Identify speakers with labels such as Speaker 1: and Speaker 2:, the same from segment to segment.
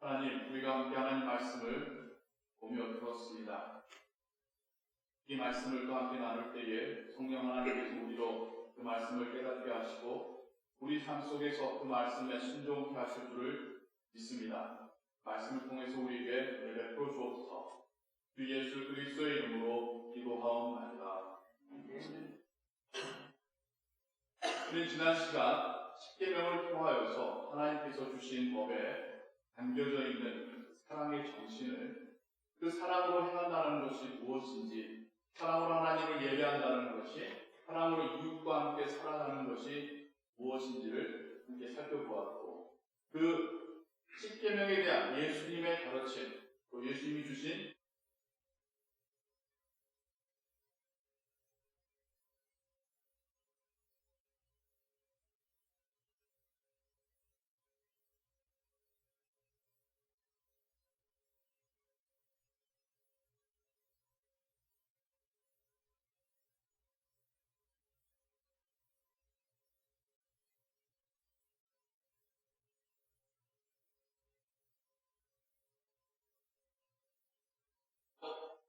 Speaker 1: 하나님, 우리가 함께 하나님 말씀을 보며 들었습니다. 이 말씀을 또 함께 나눌 때에 성령 하나님께서 우리로 그 말씀을 깨닫게 하시고 우리 삶 속에서 그 말씀에 순종케 하실 줄을 믿습니다. 말씀을 통해서 우리에게 은혜를 베풀어 주옵소서. 주 예수 그리스도의 이름으로 기도하옵나이다. 우리는 지난 시간 십계명을 통하여서 하나님께서 주신 법에 담겨져 있는 사랑의 정신을, 그 사랑으로 행한다는 것이 무엇인지, 사랑으로 하나님을 예배한다는 것이, 사랑으로 이웃과 함께 살아가는 것이 무엇인지를 함께 살펴보았고, 그 십계명에 대한 예수님의 가르침, 또 예수님이 주신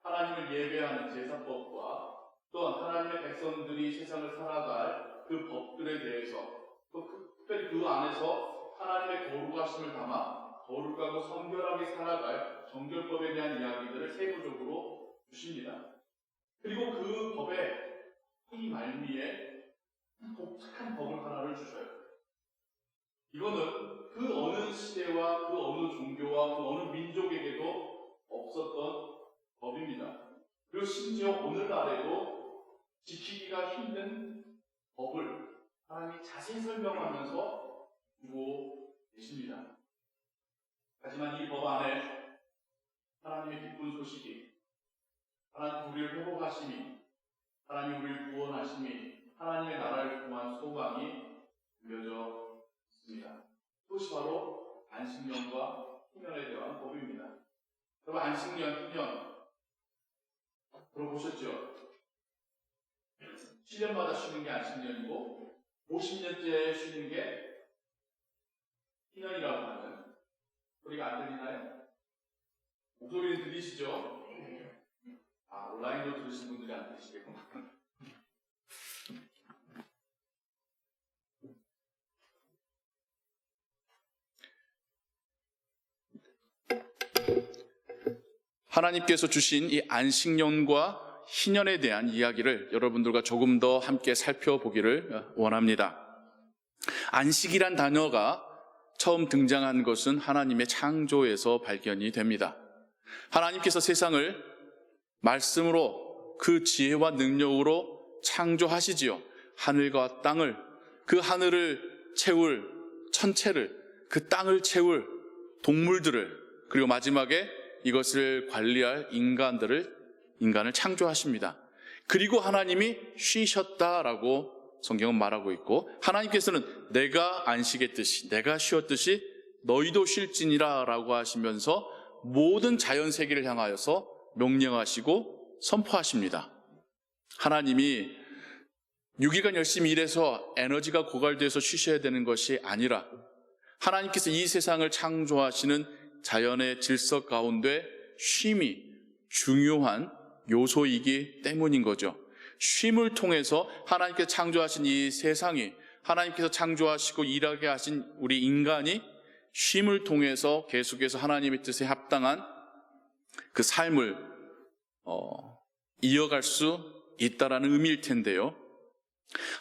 Speaker 1: 하나님을 예배하는 제사법과 또한 하나님의 백성들이 세상을 살아갈 그 법들에 대해서, 또 특별히 그 안에서 하나님의 거룩하심을 담아 거룩하고 성결하게 살아갈 정결법에 대한 이야기들을 세부적으로 주십니다. 그리고 그 법에 이 말미에 독특한 법을 하나를 주셔요. 이거는 그 어느 시대와 그 어느 종교와 그 어느 민족에게도 없었던 법입니다. 그리고 심지어 오늘날에도 지키기가 힘든 법을 하나님이 자세히 설명하면서 주고 계십니다. 하지만 이 법 안에 하나님의 기쁜 소식이, 하나님 우리를 회복하심이, 하나님 우리를 구원하심이, 하나님의 나라를 통한 소망이 담겨져 있습니다. 그것이 바로 안식년과 희년에 대한 법입니다. 여러분, 안식년, 희년 들어보셨죠? 7년마다 쉬는 게 안식년이고 50년째 쉬는 게 희년이라고 하는, 소리가 안 들리나요? 목소리는 들리시죠? 온라인으로 들으신 분들이 안 들리시겠구나. 하나님께서 주신 이 안식년과 희년에 대한 이야기를 여러분들과 조금 더 함께 살펴보기를 원합니다. 안식이란 단어가 처음 등장한 것은 하나님의 창조에서 발견이 됩니다. 하나님께서 세상을 말씀으로, 그 지혜와 능력으로 창조하시지요. 하늘과 땅을, 그 하늘을 채울 천체를, 그 땅을 채울 동물들을, 그리고 마지막에 이것을 관리할 인간을 창조하십니다. 그리고 하나님이 쉬셨다라고 성경은 말하고 있고, 하나님께서는 내가 안식했듯이, 내가 쉬었듯이 너희도 쉴지니라 라고 하시면서 모든 자연 세계를 향하여서 명령하시고 선포하십니다. 하나님이 6일간 열심히 일해서 에너지가 고갈돼서 쉬셔야 되는 것이 아니라, 하나님께서 이 세상을 창조하시는 자연의 질서 가운데 쉼이 중요한 요소이기 때문인 거죠. 쉼을 통해서 하나님께서 창조하신 이 세상이, 하나님께서 창조하시고 일하게 하신 우리 인간이 쉼을 통해서 계속해서 하나님의 뜻에 합당한 그 삶을 이어갈 수 있다라는 의미일 텐데요.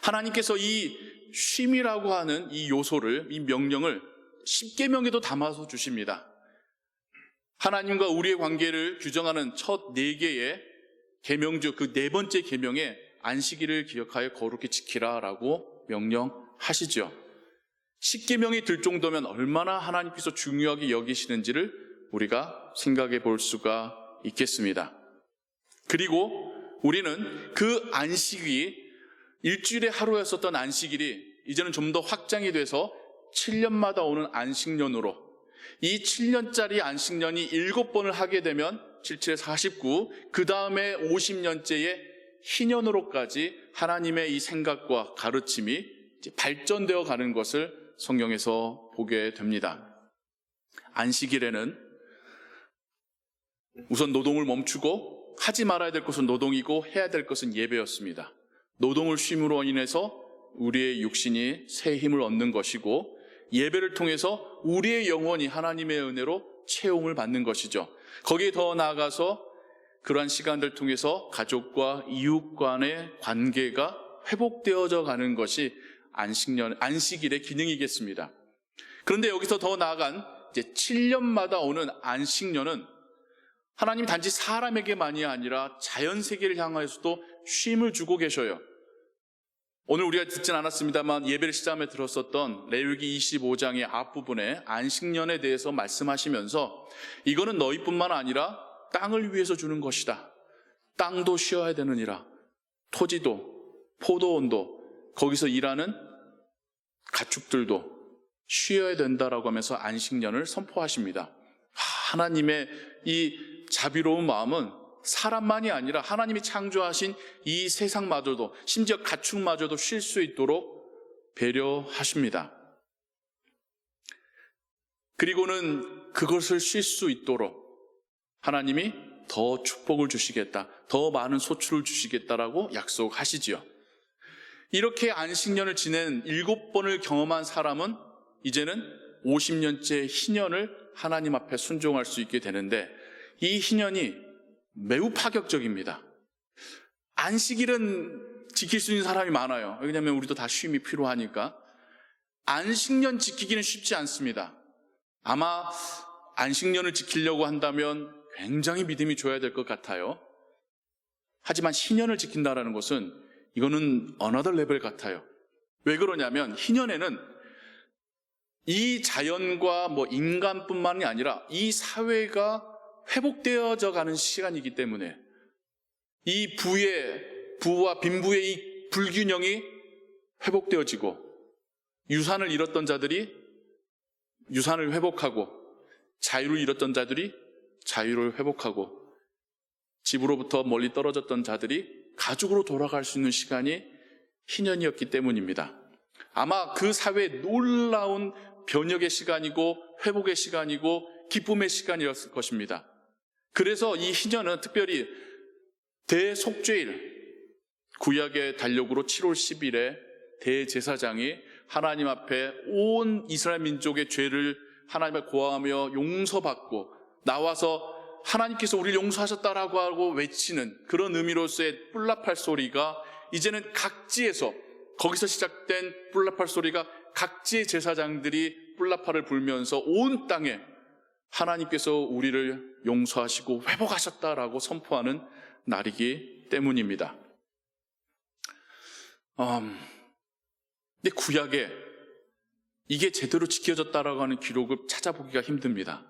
Speaker 1: 하나님께서 이 쉼이라고 하는 이 요소를, 이 명령을 십계명에도 담아서 주십니다. 하나님과 우리의 관계를 규정하는 첫 4개의 계명 중 그 4번째 계명에 안식일을 기억하여 거룩히 지키라라고 명령하시죠. 십계명이 들 정도면 얼마나 하나님께서 중요하게 여기시는지를 우리가 생각해 볼 수가 있겠습니다. 그리고 우리는 그 안식이 일주일에 하루였었던 안식일이 이제는 좀 더 확장이 돼서 7년마다 오는 안식년으로, 이 7년짜리 안식년이 7번을 하게 되면 77에 49, 그 다음에 50년째의 희년으로까지 하나님의 이 생각과 가르침이 발전되어 가는 것을 성경에서 보게 됩니다. 안식일에는 우선 노동을 멈추고 하지 말아야 될 것은 노동이고 해야 될 것은 예배였습니다. 노동을 쉼으로 인해서 우리의 육신이 새 힘을 얻는 것이고, 예배를 통해서 우리의 영혼이 하나님의 은혜로 채움을 받는 것이죠. 거기에 더 나아가서 그러한 시간들 통해서 가족과 이웃 간의 관계가 회복되어져 가는 것이 안식일의 기능이겠습니다. 그런데 여기서 더 나아간 이제 7년마다 오는 안식년은 하나님이 단지 사람에게만이 아니라 자연세계를 향하여서도 쉼을 주고 계셔요. 오늘 우리가 듣진 않았습니다만 예배를 시작함에 들었었던 레위기 25장의 앞부분에 안식년에 대해서 말씀하시면서 이거는 너희뿐만 아니라 땅을 위해서 주는 것이다. 땅도 쉬어야 되느니라. 토지도 포도원도 거기서 일하는 가축들도 쉬어야 된다라고 하면서 안식년을 선포하십니다. 하나님의 이 자비로운 마음은 사람만이 아니라 하나님이 창조하신 이 세상마저도, 심지어 가축마저도 쉴 수 있도록 배려하십니다. 그리고는 그것을 쉴 수 있도록 하나님이 더 축복을 주시겠다, 더 많은 소출을 주시겠다라고 약속하시지요. 이렇게 안식년을 지낸 7번을 경험한 사람은 이제는 50년째 희년을 하나님 앞에 순종할 수 있게 되는데, 이 희년이 매우 파격적입니다. 안식일은 지킬 수 있는 사람이 많아요. 왜냐하면 우리도 다 쉼이 필요하니까. 안식년 지키기는 쉽지 않습니다. 아마 안식년을 지키려고 한다면 굉장히 믿음이 좋아야 될 것 같아요. 하지만 희년을 지킨다는 것은 이거는 another level 같아요. 왜 그러냐면 희년에는 이 자연과 인간뿐만이 아니라 이 사회가 회복되어져 가는 시간이기 때문에 이 부와 빈부의 이 불균형이 회복되어지고, 유산을 잃었던 자들이 유산을 회복하고, 자유를 잃었던 자들이 자유를 회복하고, 집으로부터 멀리 떨어졌던 자들이 가족으로 돌아갈 수 있는 시간이 희년이었기 때문입니다. 아마 그 사회의 놀라운 변혁의 시간이고 회복의 시간이고 기쁨의 시간이었을 것입니다. 그래서 이 희년은 특별히 대속죄일, 구약의 달력으로 7월 10일에 대제사장이 하나님 앞에 온 이스라엘 민족의 죄를 하나님을 고하며 용서받고 나와서 하나님께서 우리를 용서하셨다라고 하고 외치는 그런 의미로서의 뿔라팔 소리가 이제는 각지에서, 거기서 시작된 뿔라팔 소리가 각지의 제사장들이 뿔라팔을 불면서 온 땅에 하나님께서 우리를 용서하시고 회복하셨다라고 선포하는 날이기 때문입니다. 근데 구약에 이게 제대로 지켜졌다라고 하는 기록을 찾아보기가 힘듭니다.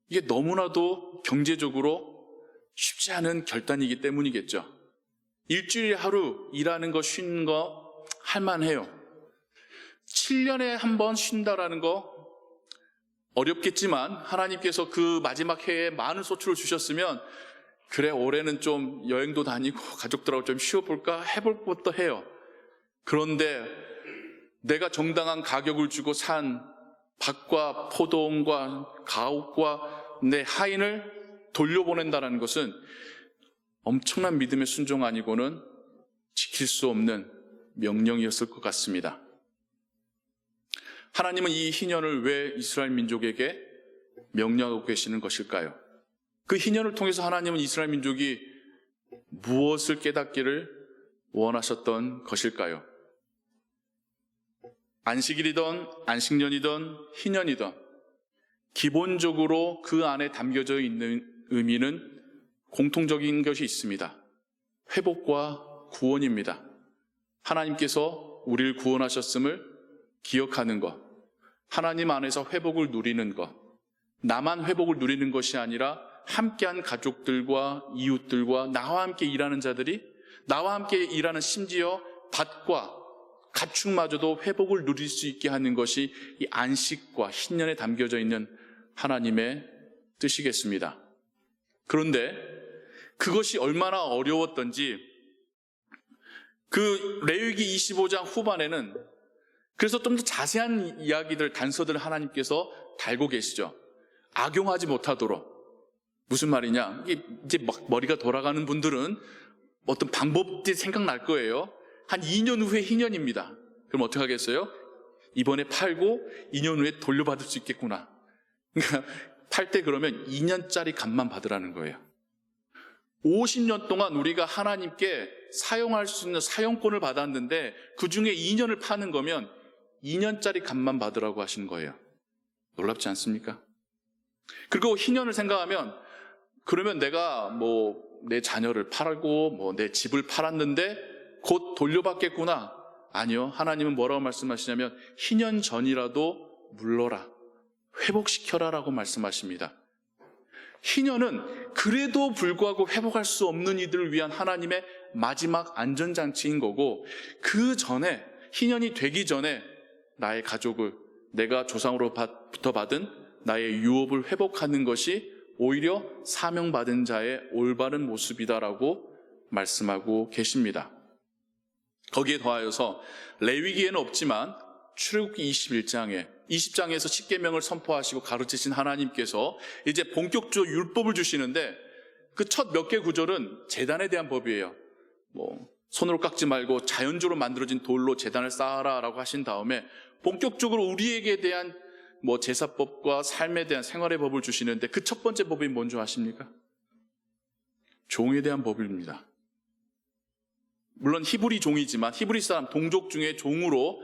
Speaker 1: 이게 너무나도 경제적으로 쉽지 않은 결단이기 때문이겠죠. 일주일에 하루 일하는 거, 쉬는 거 할만해요. 7년에 한 번 쉰다라는 거 어렵겠지만 하나님께서 그 마지막 해에 많은 소출을 주셨으면 그래, 올해는 좀 여행도 다니고 가족들하고 좀 쉬어볼까 해볼 것도 해요. 그런데 내가 정당한 가격을 주고 산 밭과 포도원과 가옥과 내 하인을 돌려보낸다는 것은 엄청난 믿음의 순종 아니고는 지킬 수 없는 명령이었을 것 같습니다. 하나님은 이 희년을 왜 이스라엘 민족에게 명령하고 계시는 것일까요? 그 희년을 통해서 하나님은 이스라엘 민족이 무엇을 깨닫기를 원하셨던 것일까요? 안식일이든 안식년이든 희년이든 기본적으로 그 안에 담겨져 있는 의미는 공통적인 것이 있습니다. 회복과 구원입니다. 하나님께서 우리를 구원하셨음을 기억하는 것, 하나님 안에서 회복을 누리는 것, 나만 회복을 누리는 것이 아니라 함께한 가족들과 이웃들과 나와 함께 일하는 자들이, 나와 함께 일하는 심지어 밭과 가축마저도 회복을 누릴 수 있게 하는 것이 이 안식과 희년에 담겨져 있는 하나님의 뜻이겠습니다. 그런데 그것이 얼마나 어려웠던지 그 레위기 25장 후반에는 그래서 좀 더 자세한 이야기들, 단서들을 하나님께서 달고 계시죠. 악용하지 못하도록. 무슨 말이냐? 이게 이제 막 머리가 돌아가는 분들은 어떤 방법이 생각날 거예요. 한 2년 후에 희년입니다. 그럼 어떻게 하겠어요? 이번에 팔고 2년 후에 돌려받을 수 있겠구나. 그러니까 팔 때 그러면 2년짜리 값만 받으라는 거예요. 50년 동안 우리가 하나님께 사용할 수 있는 사용권을 받았는데 그 중에 2년을 파는 거면 2년짜리 값만 받으라고 하시는 거예요. 놀랍지 않습니까? 그리고 희년을 생각하면 그러면 내가 내 자녀를 팔고 내 집을 팔았는데 곧 돌려받겠구나. 아니요. 하나님은 뭐라고 말씀하시냐면 희년 전이라도 물러라. 회복시켜라라고 말씀하십니다. 희년은 그래도 불구하고 회복할 수 없는 이들을 위한 하나님의 마지막 안전장치인 거고, 그 전에 희년이 되기 전에 나의 가족을, 내가 조상으로부터 받은 나의 유업을 회복하는 것이 오히려 사명받은 자의 올바른 모습이다라고 말씀하고 계십니다. 거기에 더하여서 레위기에는 없지만 출애굽기 20장에서 10계명을 선포하시고 가르치신 하나님께서 이제 본격적으로 율법을 주시는데 그 첫 몇 개 구절은 제단에 대한 법이에요. 손으로 깎지 말고 자연적으로 만들어진 돌로 제단을 쌓아라라고 하신 다음에 본격적으로 우리에게 대한 제사법과 삶에 대한 생활의 법을 주시는데 그 첫 번째 법이 뭔지 아십니까? 종에 대한 법입니다. 물론 히브리 종이지만 히브리 사람 동족 중에 종으로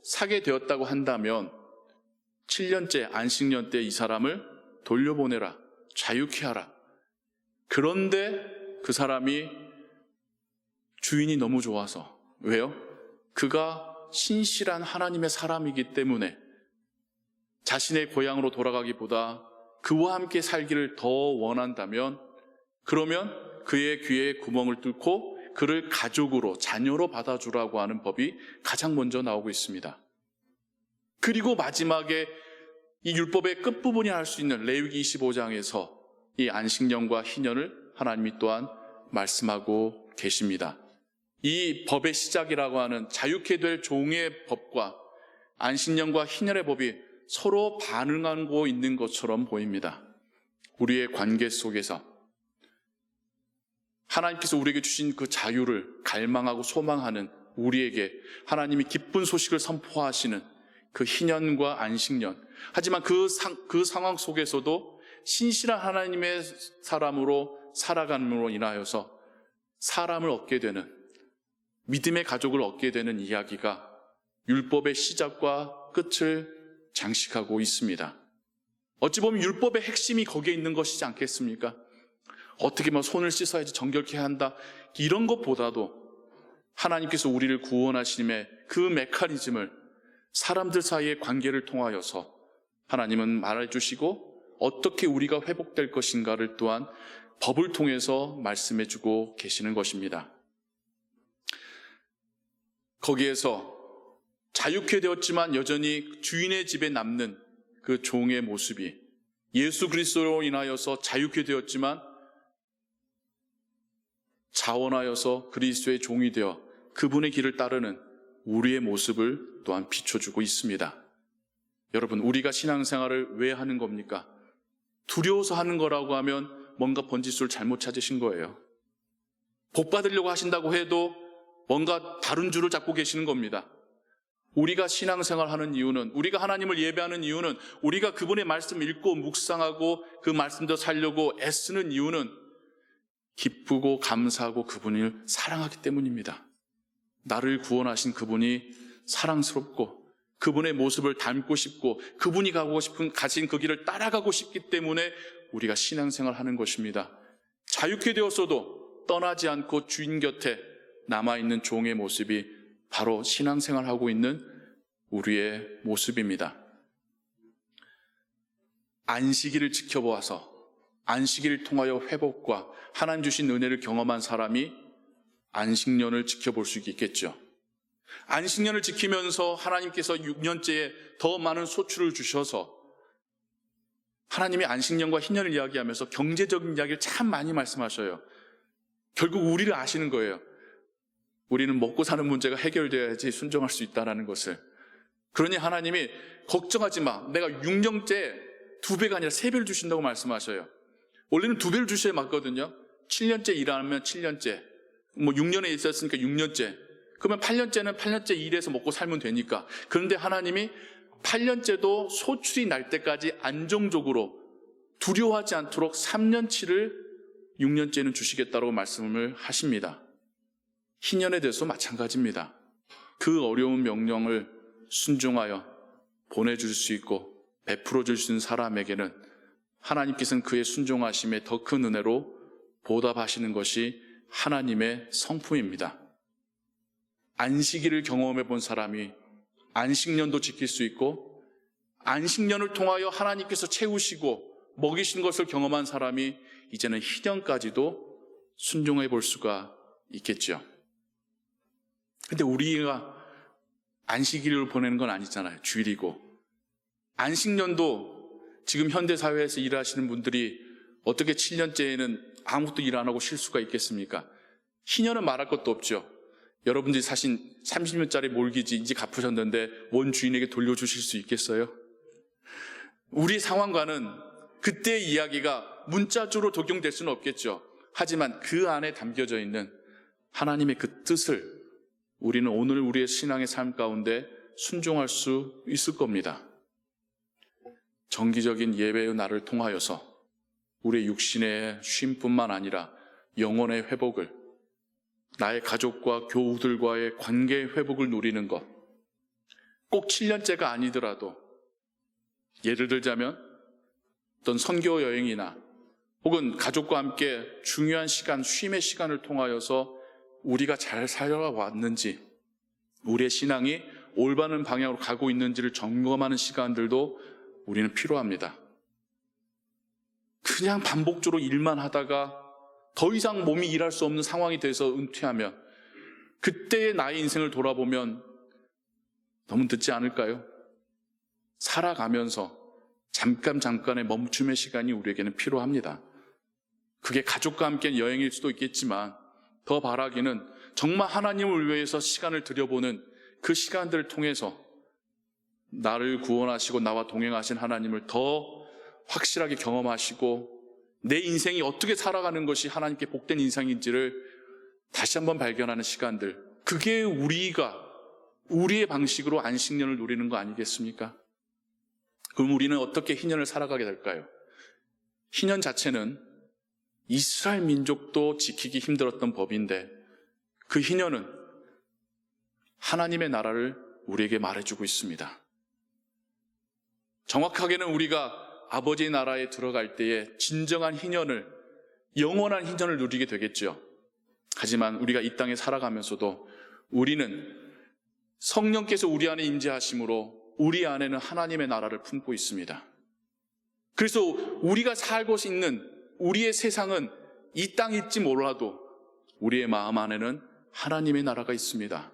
Speaker 1: 사게 되었다고 한다면 7년째 안식년 때 이 사람을 돌려보내라, 자유케 하라. 그런데 그 사람이 주인이 너무 좋아서, 왜요? 그가 신실한 하나님의 사람이기 때문에 자신의 고향으로 돌아가기보다 그와 함께 살기를 더 원한다면, 그러면 그의 귀에 구멍을 뚫고 그를 가족으로, 자녀로 받아주라고 하는 법이 가장 먼저 나오고 있습니다. 그리고 마지막에 이 율법의 끝부분이 할 수 있는 레위기 25장에서 이 안식년과 희년을 하나님이 또한 말씀하고 계십니다. 이 법의 시작이라고 하는 자유케 될 종의 법과 안식년과 희년의 법이 서로 반응하고 있는 것처럼 보입니다. 우리의 관계 속에서 하나님께서 우리에게 주신 그 자유를 갈망하고 소망하는 우리에게 하나님이 기쁜 소식을 선포하시는 그 희년과 안식년, 하지만 그 상황 속에서도 신실한 하나님의 사람으로 살아감으로 인하여서 사람을 얻게 되는, 믿음의 가족을 얻게 되는 이야기가 율법의 시작과 끝을 장식하고 있습니다. 어찌 보면 율법의 핵심이 거기에 있는 것이지 않겠습니까? 어떻게 손을 씻어야지 정결케 한다, 이런 것보다도 하나님께서 우리를 구원하심의 그 메커니즘을 사람들 사이의 관계를 통하여서 하나님은 말해주시고 어떻게 우리가 회복될 것인가를 또한 법을 통해서 말씀해주고 계시는 것입니다. 거기에서 자유케 되었지만 여전히 주인의 집에 남는 그 종의 모습이, 예수 그리스도로 인하여서 자유케 되었지만 자원하여서 그리스도의 종이 되어 그분의 길을 따르는 우리의 모습을 또한 비춰주고 있습니다. 여러분, 우리가 신앙생활을 왜 하는 겁니까? 두려워서 하는 거라고 하면 뭔가 번지수를 잘못 찾으신 거예요. 복 받으려고 하신다고 해도 뭔가 다른 줄을 잡고 계시는 겁니다. 우리가 신앙생활 하는 이유는, 우리가 하나님을 예배하는 이유는, 우리가 그분의 말씀 읽고 묵상하고 그 말씀대로 살려고 애쓰는 이유는 기쁘고 감사하고 그분을 사랑하기 때문입니다. 나를 구원하신 그분이 사랑스럽고 그분의 모습을 닮고 싶고 그분이 가신 그 길을 따라가고 싶기 때문에 우리가 신앙생활 하는 것입니다. 자유케 되었어도 떠나지 않고 주인 곁에 남아있는 종의 모습이 바로 신앙생활하고 있는 우리의 모습입니다. 안식일을 지켜보아서 안식일을 통하여 회복과 하나님 주신 은혜를 경험한 사람이 안식년을 지켜볼 수 있겠죠. 안식년을 지키면서 하나님께서 6년째에 더 많은 소출을 주셔서 하나님이 안식년과 희년을 이야기하면서 경제적인 이야기를 참 많이 말씀하셔요. 결국 우리를 아시는 거예요. 우리는 먹고 사는 문제가 해결되어야지 순종할 수 있다는 것을. 그러니 하나님이 걱정하지 마. 내가 6년째 2배가 아니라 3배를 주신다고 말씀하셔요. 원래는 2배를 주셔야 맞거든요. 7년째 일하면 7년째, 6년에 있었으니까 6년째. 그러면 8년째는 8년째 일해서 먹고 살면 되니까. 그런데 하나님이 8년째도 소출이 날 때까지 안정적으로 두려워하지 않도록 3년치를 6년째는 주시겠다고 말씀을 하십니다. 희년에 대해서 마찬가지입니다. 그 어려운 명령을 순종하여 보내줄 수 있고 베풀어 줄 수 있는 사람에게는 하나님께서는 그의 순종하심에 더 큰 은혜로 보답하시는 것이 하나님의 성품입니다. 안식일을 경험해 본 사람이 안식년도 지킬 수 있고 안식년을 통하여 하나님께서 채우시고 먹이신 것을 경험한 사람이 이제는 희년까지도 순종해 볼 수가 있겠죠. 근데 우리가 안식일을 보내는 건 아니잖아요. 주일이고. 안식년도 지금 현대사회에서 일하시는 분들이 어떻게 7년째에는 아무것도 일 안 하고 쉴 수가 있겠습니까? 희년은 말할 것도 없죠. 여러분들이 사신 30년짜리 몰기지 이제 갚으셨는데 원 주인에게 돌려주실 수 있겠어요? 우리 상황과는 그때의 이야기가 문자적으로 적용될 수는 없겠죠. 하지만 그 안에 담겨져 있는 하나님의 그 뜻을 우리는 오늘 우리의 신앙의 삶 가운데 순종할 수 있을 겁니다. 정기적인 예배의 날을 통하여서 우리의 육신의 쉼뿐만 아니라 영혼의 회복을, 나의 가족과 교우들과의 관계의 회복을 누리는 것, 꼭 7년째가 아니더라도 예를 들자면 어떤 선교 여행이나 혹은 가족과 함께 중요한 시간, 쉼의 시간을 통하여서 우리가 잘 살아왔는지, 우리의 신앙이 올바른 방향으로 가고 있는지를 점검하는 시간들도 우리는 필요합니다. 그냥 반복적으로 일만 하다가 더 이상 몸이 일할 수 없는 상황이 돼서 은퇴하면 그때의 나의 인생을 돌아보면 너무 늦지 않을까요? 살아가면서 잠깐의 멈춤의 시간이 우리에게는 필요합니다. 그게 가족과 함께 여행일 수도 있겠지만 더 바라기는 정말 하나님을 위해서 시간을 들여보는 그 시간들을 통해서 나를 구원하시고 나와 동행하신 하나님을 더 확실하게 경험하시고 내 인생이 어떻게 살아가는 것이 하나님께 복된 인생인지를 다시 한번 발견하는 시간들, 그게 우리의 방식으로 안식년을 누리는 거 아니겠습니까? 그럼 우리는 어떻게 희년을 살아가게 될까요? 희년 자체는 이스라엘 민족도 지키기 힘들었던 법인데 그 희년은 하나님의 나라를 우리에게 말해주고 있습니다. 정확하게는 우리가 아버지의 나라에 들어갈 때에 진정한 희년을, 영원한 희년을 누리게 되겠죠. 하지만 우리가 이 땅에 살아가면서도 우리는 성령께서 우리 안에 임재하심으로 우리 안에는 하나님의 나라를 품고 있습니다. 그래서 우리가 살고 있는 우리의 세상은 이 땅일지 몰라도 우리의 마음 안에는 하나님의 나라가 있습니다.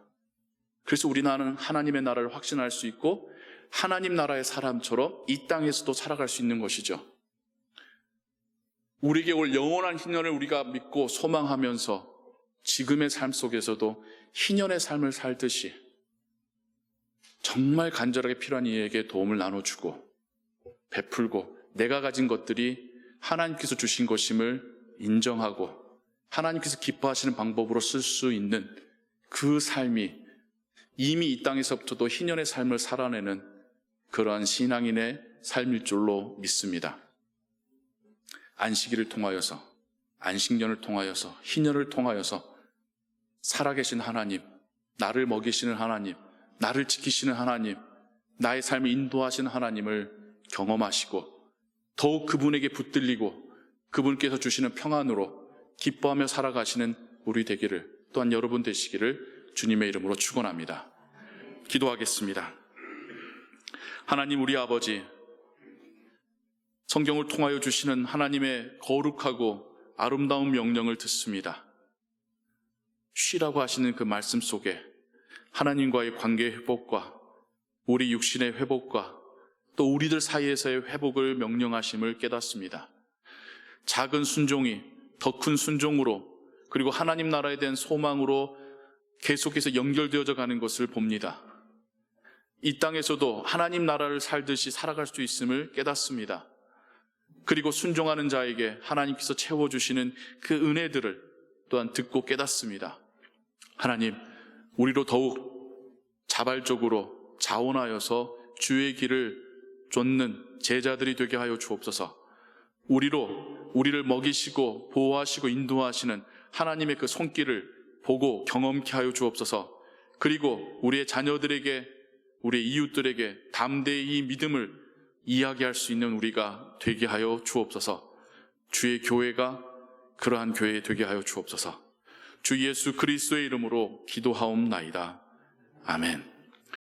Speaker 1: 그래서 우리는 하나님의 나라를 확신할 수 있고 하나님 나라의 사람처럼 이 땅에서도 살아갈 수 있는 것이죠. 우리에게 올 영원한 희년을 우리가 믿고 소망하면서 지금의 삶 속에서도 희년의 삶을 살듯이 정말 간절하게 필요한 이에게 도움을 나눠주고 베풀고 내가 가진 것들이 하나님께서 주신 것임을 인정하고 하나님께서 기뻐하시는 방법으로 쓸 수 있는 그 삶이 이미 이 땅에서부터도 희년의 삶을 살아내는 그러한 신앙인의 삶일 줄로 믿습니다. 안식일을 통하여서, 안식년을 통하여서, 희년을 통하여서 살아계신 하나님, 나를 먹이시는 하나님, 나를 지키시는 하나님, 나의 삶을 인도하시는 하나님을 경험하시고 더욱 그분에게 붙들리고 그분께서 주시는 평안으로 기뻐하며 살아가시는 우리 되기를, 또한 여러분 되시기를 주님의 이름으로 축원합니다. 기도하겠습니다. 하나님 우리 아버지, 성경을 통하여 주시는 하나님의 거룩하고 아름다운 명령을 듣습니다. 쉬라고 하시는 그 말씀 속에 하나님과의 관계 회복과 우리 육신의 회복과 또 우리들 사이에서의 회복을 명령하심을 깨닫습니다. 작은 순종이 더 큰 순종으로, 그리고 하나님 나라에 대한 소망으로 계속해서 연결되어져 가는 것을 봅니다. 이 땅에서도 하나님 나라를 살듯이 살아갈 수 있음을 깨닫습니다. 그리고 순종하는 자에게 하나님께서 채워주시는 그 은혜들을 또한 듣고 깨닫습니다. 하나님, 우리로 더욱 자발적으로 자원하여서 주의 길을 쫓는 제자들이 되게 하여 주옵소서. 우리를 먹이시고 보호하시고 인도하시는 하나님의 그 손길을 보고 경험케 하여 주옵소서. 그리고 우리의 자녀들에게, 우리의 이웃들에게 담대히 이 믿음을 이야기할 수 있는 우리가 되게 하여 주옵소서. 주의 교회가 그러한 교회 되게 하여 주옵소서. 주 예수 그리스도의 이름으로 기도하옵나이다. 아멘.